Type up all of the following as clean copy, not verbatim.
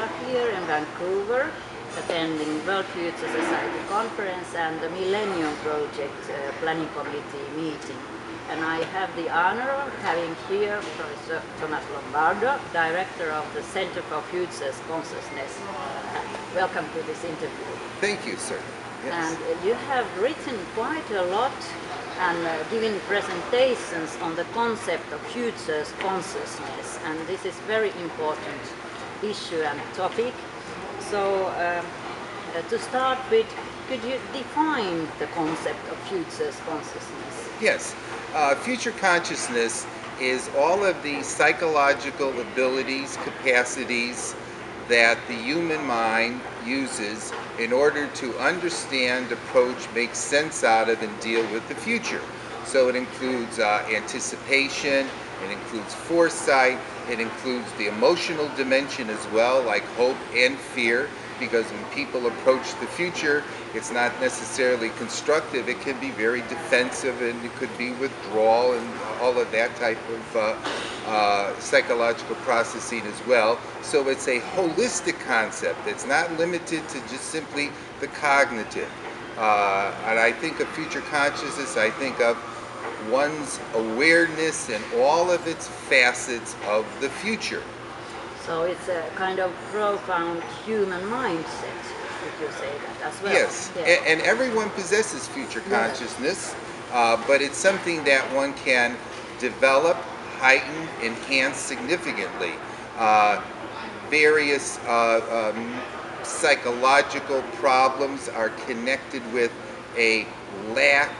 are here in Vancouver attending World Future Society Conference and the Millennium Project Planning Committee meeting. And I have the honor of having here Professor Thomas Lombardo, Director of the Center for Futures Consciousness. Welcome to this interview. Thank you, sir. Yes. And you have written quite a lot and given presentations on the concept of futures consciousness, and this is very important issue and topic. So to start with, could you define the concept of futures consciousness? Yes. Future consciousness is all of the psychological abilities, capacities that the human mind uses in order to understand, approach, make sense out of, and deal with the future. So it includes anticipation, it includes foresight, it includes the emotional dimension as well, like hope and fear, because when people approach the future, it's not necessarily constructive. It can be very defensive, and it could be withdrawal and all of that type of psychological processing as well. So it's a holistic concept. It's not limited to just simply the cognitive. And I think of future consciousness, I think of one's awareness and all of its facets of the future. So it's a kind of profound human mindset, if you say that as well. Yes, yes. And everyone possesses future consciousness, but it's something that one can develop, heighten, enhance significantly. Various psychological problems are connected with a lack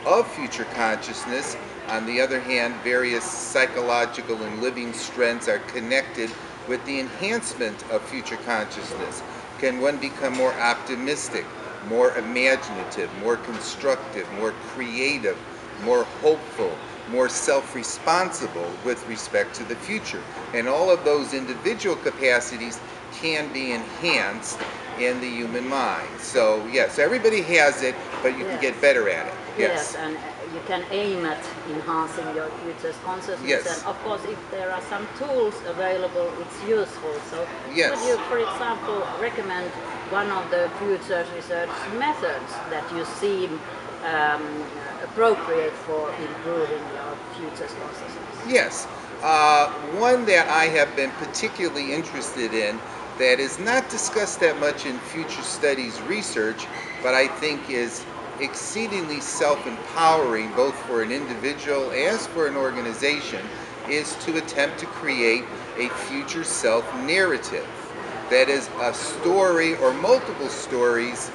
of future consciousness. On the other hand, various psychological and living strengths are connected with the enhancement of future consciousness. Can one become more optimistic, more imaginative, more constructive, more creative, more hopeful, more self-responsible with respect to the future? And all of those individual capacities can be enhanced in the human mind. So yes, everybody has it, but you can get better at it. Yes, and you can aim at enhancing your future's consciousness. Yes. And of course, if there are some tools available, it's useful. So yes. Would you, for example, recommend one of the future research methods that you seem appropriate for improving your future's consciousness? Yes. One that I have been particularly interested in that is not discussed that much in future studies research, but I think is exceedingly self-empowering both for an individual as for an organization, is to attempt to create a future self narrative. That is a story or multiple stories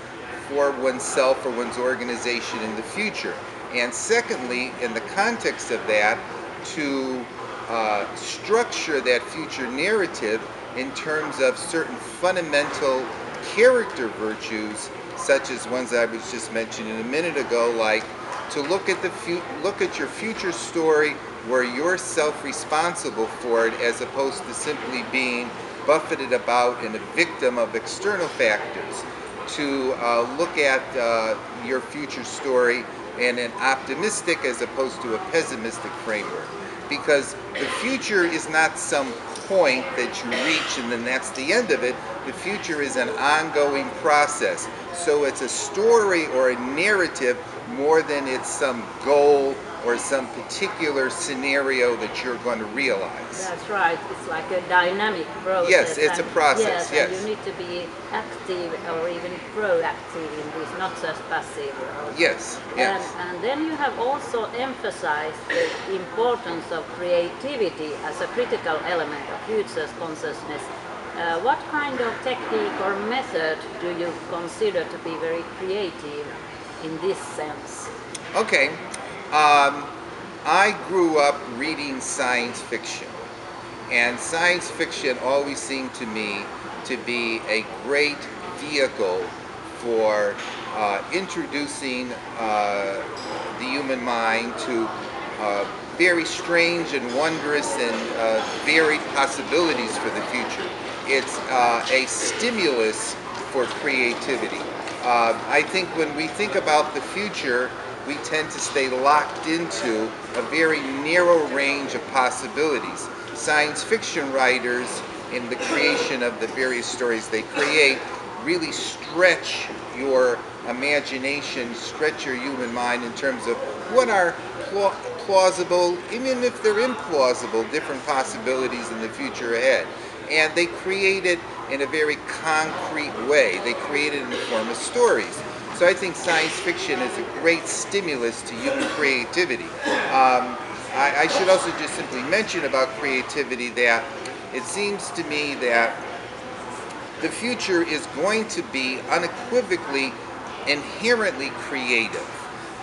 for oneself or one's organization in the future. And secondly, in the context of that, to structure that future narrative in terms of certain fundamental character virtues, such as ones I was just mentioning a minute ago, like to look at your future story where you're self-responsible for it, as opposed to simply being buffeted about and a victim of external factors. To look at your future story in an optimistic as opposed to a pessimistic framework, because the future is not some point that you reach and then that's the end of it. The future is an ongoing process. So it's a story or a narrative more than it's some goal or some particular scenario that you're going to realize. That's right. It's like a dynamic process. Yes, it's a process. Yes, and you need to be active or even proactive in this, not just passive. Yes, yes. And then you have also emphasized the importance of creativity as a critical element of future consciousness. What kind of technique or method do you consider to be very creative in this sense? Okay. I grew up reading science fiction, and science fiction always seemed to me to be a great vehicle for introducing the human mind to very strange and wondrous and varied possibilities for the future. It's a stimulus for creativity. I think when we think about the future, we tend to stay locked into a very narrow range of possibilities. Science fiction writers in the creation of the various stories they create really stretch your imagination, stretch your human mind in terms of what are plausible, even if they're implausible, different possibilities in the future ahead. And they create it in a very concrete way. They create it in the form of stories. So I think science fiction is a great stimulus to human creativity. I should also just simply mention about creativity that it seems to me that the future is going to be unequivocally inherently creative.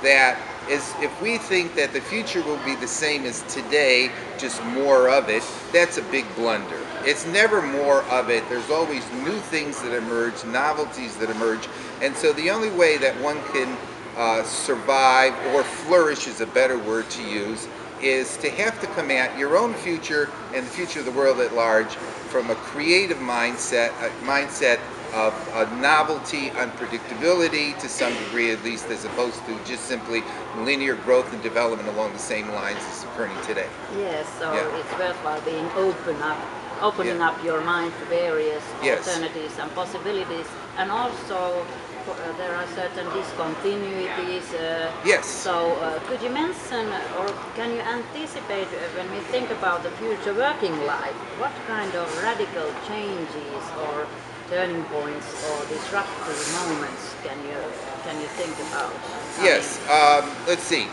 That is, if we think that the future will be the same as today, just more of it, that's a big blunder. It's never more of it. There's always new things that emerge, novelties that emerge, and so the only way that one can survive, or flourish is a better word to use, is to have to come at your own future and the future of the world at large from a creative mindset, a mindset of novelty, unpredictability to some degree at least, as opposed to just simply linear growth and development along the same lines as occurring today. Yes, so it's worthwhile being opening up your mind to various alternatives and possibilities, and also there are certain discontinuities. So could you mention, or can you anticipate when we think about the future working life, what kind of radical changes or turning points or disruptive moments can you think about? Yes, let's see.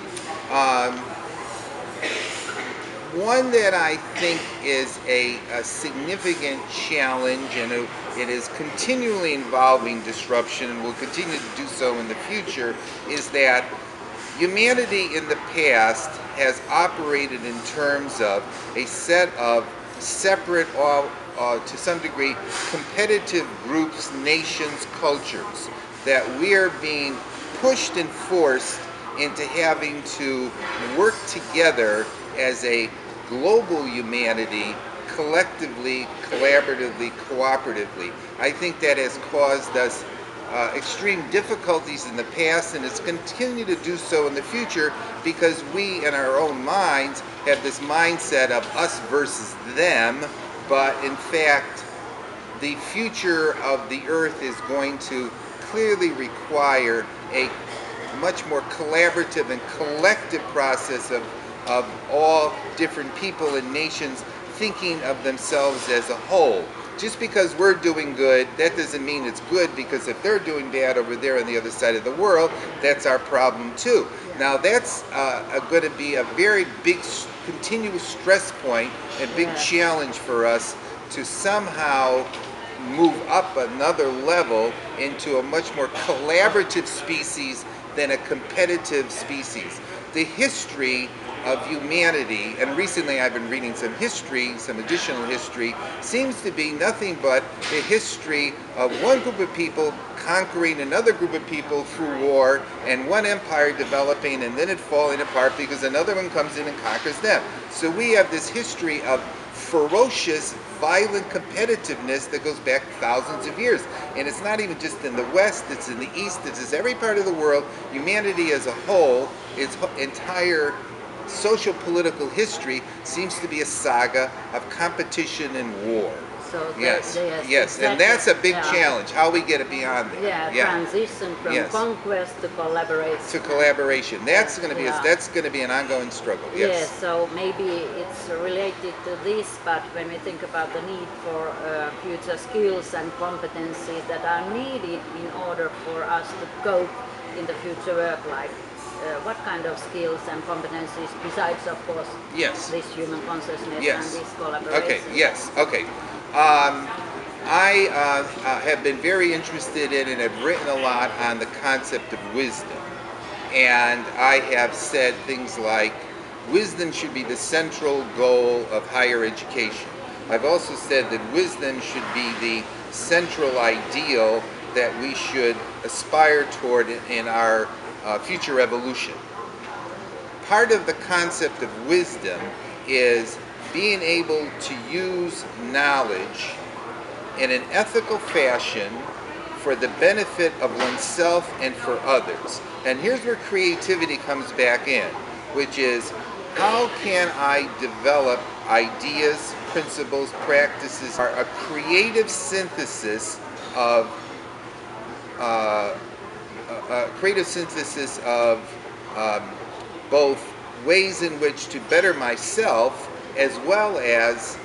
One that I think is a significant challenge, and it is continually involving disruption and will continue to do so in the future, is that humanity in the past has operated in terms of a set of separate, to some degree, competitive groups, nations, cultures, that we are being pushed and forced into having to work together as a global humanity, collectively, collaboratively, cooperatively. I think that has caused us extreme difficulties in the past, and it's continued to do so in the future, because we in our own minds have this mindset of us versus them, but in fact the future of the earth is going to clearly require a much more collaborative and collective process of all different people and nations thinking of themselves as a whole. Just because we're doing good, that doesn't mean it's good, because if they're doing bad over there on the other side of the world, that's our problem too. Now that's going to be a very big continuous stress point and big challenge for us to somehow move up another level into a much more collaborative species than a competitive species. The history of humanity, and recently I've been reading some history, some additional history, seems to be nothing but a history of one group of people conquering another group of people through war, and one empire developing and then it falling apart because another one comes in and conquers them. So we have this history of ferocious, violent competitiveness that goes back thousands of years. And it's not even just in the West, it's in the East, it's in every part of the world. Humanity as a whole, its entire social political history seems to be a saga of competition and war. So yes, exactly. And that's a big challenge, how we get it beyond that. Transition from conquest to collaboration. To collaboration. That's going to be that's going to be an ongoing struggle. Yes, so maybe it's related to this, but when we think about the need for future skills and competencies that are needed in order for us to cope in the future work life, what kind of skills and competencies, besides of course this human consciousness and this collaboration? I have been very interested in and have written a lot on the concept of wisdom. And I have said things like, wisdom should be the central goal of higher education. I've also said that wisdom should be the central ideal that we should aspire toward in our future evolution. Part of the concept of wisdom is being able to use knowledge in an ethical fashion for the benefit of oneself and for others. And here's where creativity comes back in, which is how can I develop ideas, principles, practices, are a creative synthesis of uh, um, both ways in which to better myself as well as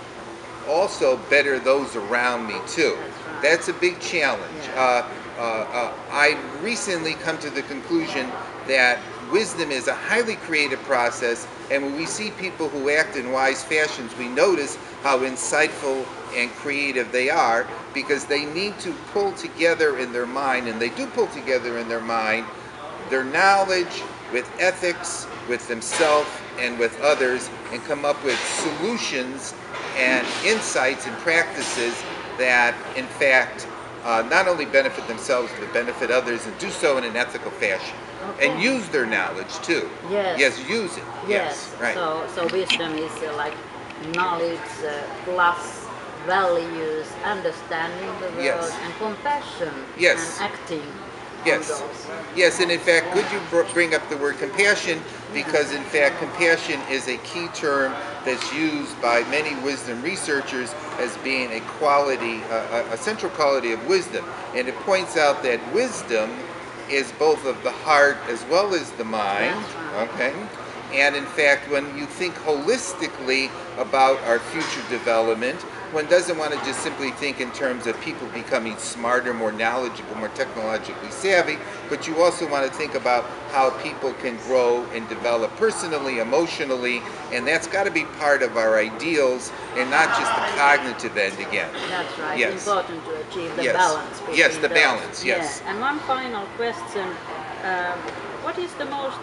also better those around me too. That's a big challenge. I recently come to the conclusion that wisdom is a highly creative process, and when we see people who act in wise fashions, we notice how insightful and creative they are, because they need to pull together in their mind, and they do pull together in their mind, their knowledge with ethics, with themselves, and with others, and come up with solutions and insights and practices that, in fact, not only benefit themselves but benefit others, and do so in an ethical fashion. Okay. And use their knowledge too. Yes. Yes, use it. Yes. Right. So wisdom is like knowledge plus values, understanding the world, yes. and compassion, yes. and acting. Yes. Yes, and in fact, good you bring up the word compassion, because in fact, compassion is a key term that's used by many wisdom researchers as being a quality, a central quality of wisdom. And it points out that wisdom is both of the heart as well as the mind. Okay. And in fact, when you think holistically about our future development, one doesn't want to just simply think in terms of people becoming smarter, more knowledgeable, more technologically savvy, but you also want to think about how people can grow and develop personally, emotionally, and that's got to be part of our ideals and not just the cognitive end again. That's right. Yes. It's important to achieve the yes. balance between yes, the those. balance, yes. Yeah. And one final question. What is the most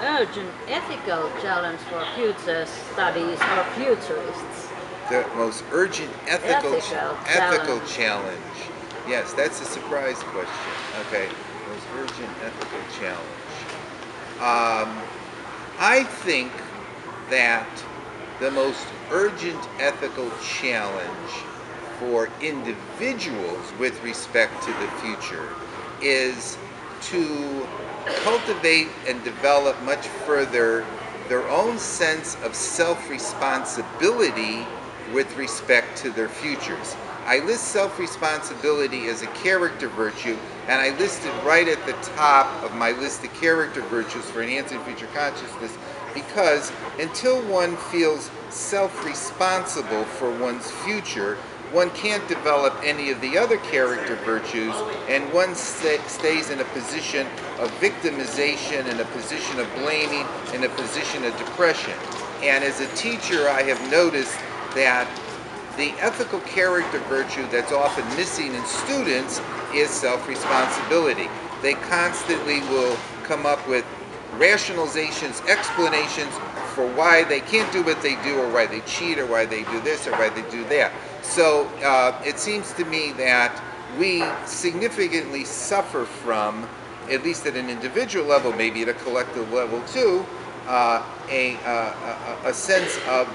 urgent ethical challenge for future studies or futurists? The most urgent ethical challenge. challenge. Yes, that's a surprise question. Okay, most urgent ethical challenge. I think that the most urgent ethical challenge for individuals with respect to the future is to cultivate and develop much further their own sense of self-responsibility with respect to their futures. I list self-responsibility as a character virtue, and I listed right at the top of my list of character virtues for enhancing future consciousness, because until one feels self-responsible for one's future, one can't develop any of the other character virtues, and one stays in a position of victimization, in a position of blaming, in a position of depression. And as a teacher, I have noticed that the ethical character virtue that's often missing in students is self-responsibility. They constantly will come up with rationalizations, explanations for why they can't do what they do, or why they cheat, or why they do this, or why they do that. So it seems to me that we significantly suffer from, at least at an individual level, maybe at a collective level too, a sense of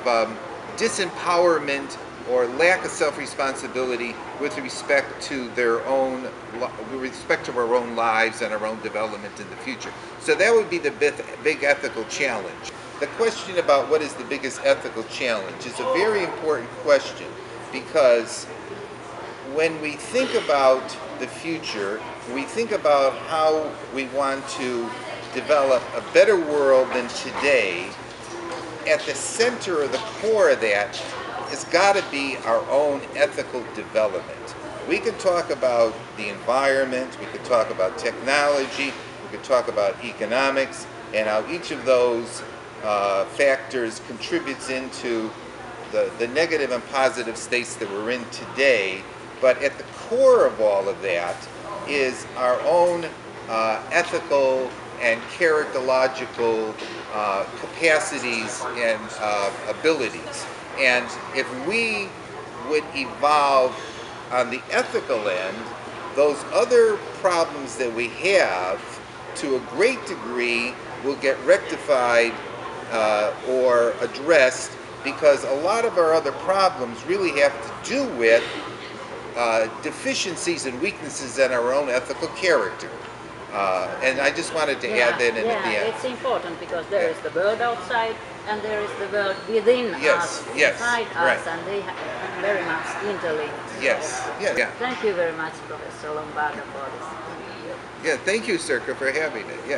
disempowerment or lack of self-responsibility with respect to our own lives and our own development in the future. So that would be the big ethical challenge. The question about what is the biggest ethical challenge is a very important question, because when we think about the future, we think about how we want to develop a better world than today. At the center of the core of that has got to be our own ethical development. We can talk about the environment, we could talk about technology, we could talk about economics, and how each of those factors contributes into the negative and positive states that we're in today. But at the core of all of that is our own ethical and characterological capacities and abilities. And if we would evolve on the ethical end, those other problems that we have, to a great degree, will get rectified or addressed, because a lot of our other problems really have to do with deficiencies and weaknesses in our own ethical character. And I just wanted to add that in at the end. It's important because there is the world outside and there is the world within us, inside us, and they are very much interlinked. Yes, yeah. Thank you very much, Professor Lombardo, for this. Yeah, thank you, Sirkka, for having it. Yeah.